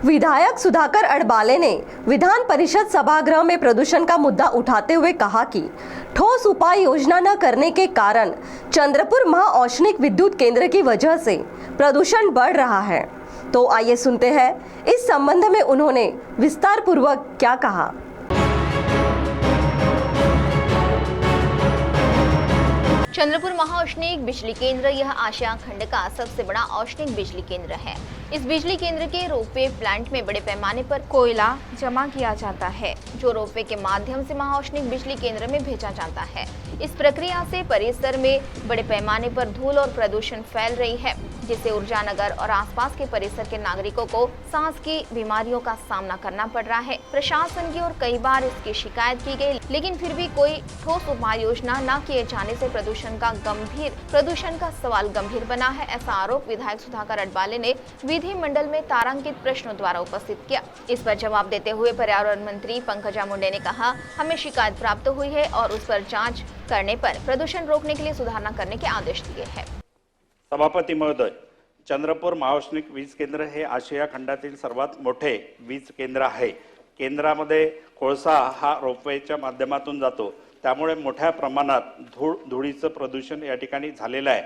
विधायक सुधाकर अडबाले ने विधान परिषद सभागृह में प्रदूषण का मुद्दा उठाते हुए कहा कि ठोस उपाय योजना न करने के कारण चंद्रपुर महाऔष्णिक विद्युत केंद्र की वजह से प्रदूषण बढ़ रहा है। तो आइए सुनते हैं इस संबंध में उन्होंने विस्तार पूर्वक क्या कहा। चंद्रपुर महाऔष्णिक बिजली केंद्र यह आशिया खंड का सबसे बड़ा औष्णिक बिजली केंद्र है। इस बिजली केंद्र के रोपवे प्लांट में बड़े पैमाने पर कोयला जमा किया जाता है, जो रोपवे के माध्यम से महाऔष्णिक बिजली केंद्र में भेजा जाता है। इस प्रक्रिया से परिसर में बड़े पैमाने पर धूल और प्रदूषण फैल रही है, जिससे ऊर्जा नगर और आसपास के परिसर के नागरिकों को सांस की बीमारियों का सामना करना पड़ रहा है। प्रशासन की ओर कई बार इसकी शिकायत की गई, लेकिन फिर भी कोई ठोस उपाय योजना न किए जाने से प्रदूषण का सवाल गंभीर बना है। ऐसा आरोप विधायक सुधाकर अडबाले ने विधिमंडल में तारांकित प्रश्नों द्वारा उपस्थित किया। इस पर जवाब देते हुए पर्यावरण मंत्री पंकजा मुंडे ने कहा, हमें शिकायत प्राप्त हुई है और उस पर जांच करने पर प्रदूषण रोकने के लिए सुधारणा करने के आदेश दिए हैं। सभापती महोदय, चंद्रपूर महाऔष्णिक वीज केंद्र हे आशिया खंडातील सर्वात मोठे वीज केंद्र आहे। केंद्रामध्ये कोळसा हा रोपवेच्या माध्यमातून जातो, त्यामुळे मोठ्या प्रमाणात धुळीचं प्रदूषण या ठिकाणी झालेलं आहे।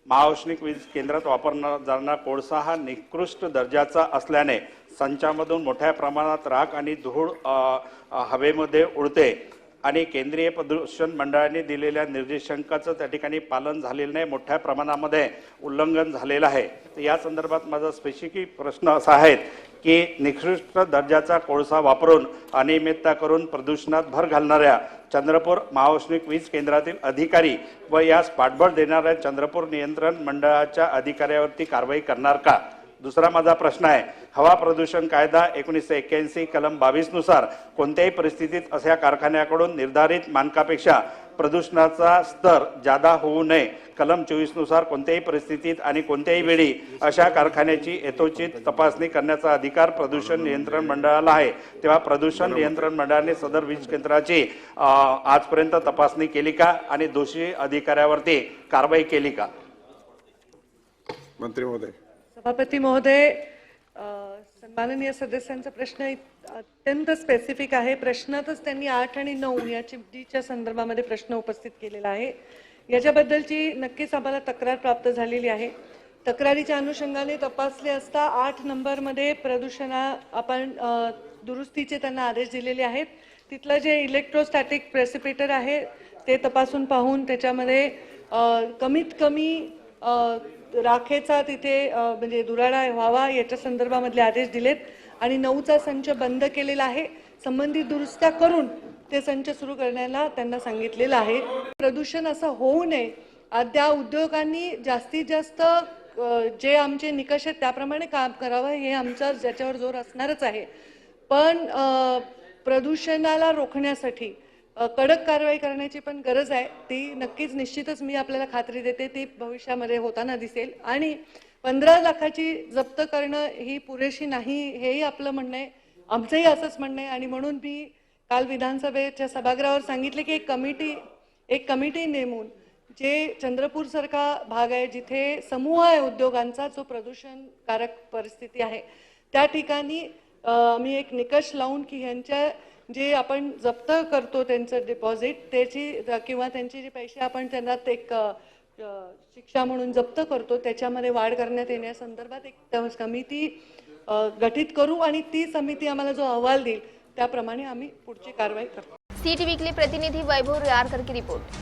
महाऔष्णिक वीज केंद्रात वापरला जाणारा कोळसा हा निकृष्ट दर्जाचा असल्याने संचामधून मोठ्या प्रमाणात राख आणि धूळ हवेमध्ये उडते आणि केंद्रीय प्रदूषण मंडळाने दिलेल्या निर्देशांकाचं त्या ठिकाणी पालन झालेलं नाही, मोठ्या प्रमाणामध्ये उल्लंघन झालेलं आहे। या संदर्भात माझा स्पेसिफिक प्रश्न असा आहे की निकृष्ट दर्जाचा कोळसा वापरून अनियमितता करून प्रदूषणात भर घालणाऱ्या चंद्रपूर महाऔष्णिक वीज केंद्रातील अधिकारी व यास पाठबळ देणाऱ्या चंद्रपूर नियंत्रण मंडळाच्या अधिकाऱ्यावरती कारवाई करणार का? दुसरा माझा प्रश्न आहे, हवा प्रदूषण कायदा 1981 कलम 22 नुसार कोणत्याही परिस्थितीत अशा कारखान्याकडून निर्धारित मानकापेक्षा प्रदूषणाचा स्तर जादा होऊ नये। कलम 24 नुसार कोणत्याही परिस्थितीत आणि कोणत्याही वेळी अशा कारखान्याची यथोचित तपासणी करण्याचा अधिकार प्रदूषण नियंत्रण मंडळाला आहे। तेव्हा प्रदूषण नियंत्रण मंडळाने सदर वीज केंद्राची आजपर्यंत तपासणी केली का आणि दोषी अधिकाऱ्यावरती कारवाई केली का? मंत्री महोदय। सभापती महोदय, सन्माननीय सदस्यांचा प्रश्न अत्यंत स्पेसिफिक आहे। प्रश्नातच त्यांनी 8 आणि 9 या चिमटीच्या संदर्भामध्ये प्रश्न उपस्थित केलेला आहे। याच्याबद्दलची नक्कीच आम्हाला तक्रार प्राप्त झालेली आहे। तक्रारीच्या अनुषंगाने तपासले असता 8 नंबरमध्ये आपण दुरुस्तीचे त्यांना आदेश दिलेले आहेत। तिथलं जे इलेक्ट्रोस्टॅटिक प्रेसिपिटर आहे ते तपासून पाहून त्याच्यामध्ये कमीत कमी राखेचा तिथे म्हणजे दुराडा व्हावा याच्या संदर्भामधले आदेश दिलेत आणि 9चा संच बंद केलेला आहे। संबंधित दुरुस्त्या करून ते संच सुरू करण्याला त्यांना सांगितलेलं आहे। प्रदूषण असं होऊ नये, त्या उद्योगांनी जास्तीत जास्त जे आमचे निकष आहेत त्याप्रमाणे काम करावं, हे आमचा ज्याच्यावर जोर असणारच आहे। पण प्रदूषणाला रोखण्यासाठी कडक कारवाई करण्याची पण गरज आहे। ती नक्कीच निश्चितच मी आपल्याला खात्री देते ती भविष्यामध्ये होताना दिसेल। आणि 15 लाखाची जप्त करणं ही पुरेशी नाही, हेही आपलं म्हणणं आहे, आमचंही असंच म्हणणं आहे। आणि म्हणून मी काल विधानसभेच्या सभागृहावर सांगितले की एक कमिटी नेमून जे चंद्रपूर सारखा भाग आहे जिथे समूह आहे उद्योगांचा, जो प्रदूषणकारक परिस्थिती आहे, त्या ठिकाणी मी एक निकष लावून की ह्यांच्या जे आपण जप्त करतो त्यांचं डिपॉझिट त्याची किंवा त्यांचे जे पैसे आपण त्यांना एक शिक्षा म्हणून जप्त करतो त्याच्यामध्ये वाढ करण्यात येण्यासंदर्भात एक समिती गठीत करू आणि ती समिती आम्हाला जो अहवाल देईल त्याप्रमाणे आम्ही पुढची कारवाई करतो। सिटी वीकली प्रतिनिधि वैभव रियारकर की रिपोर्ट।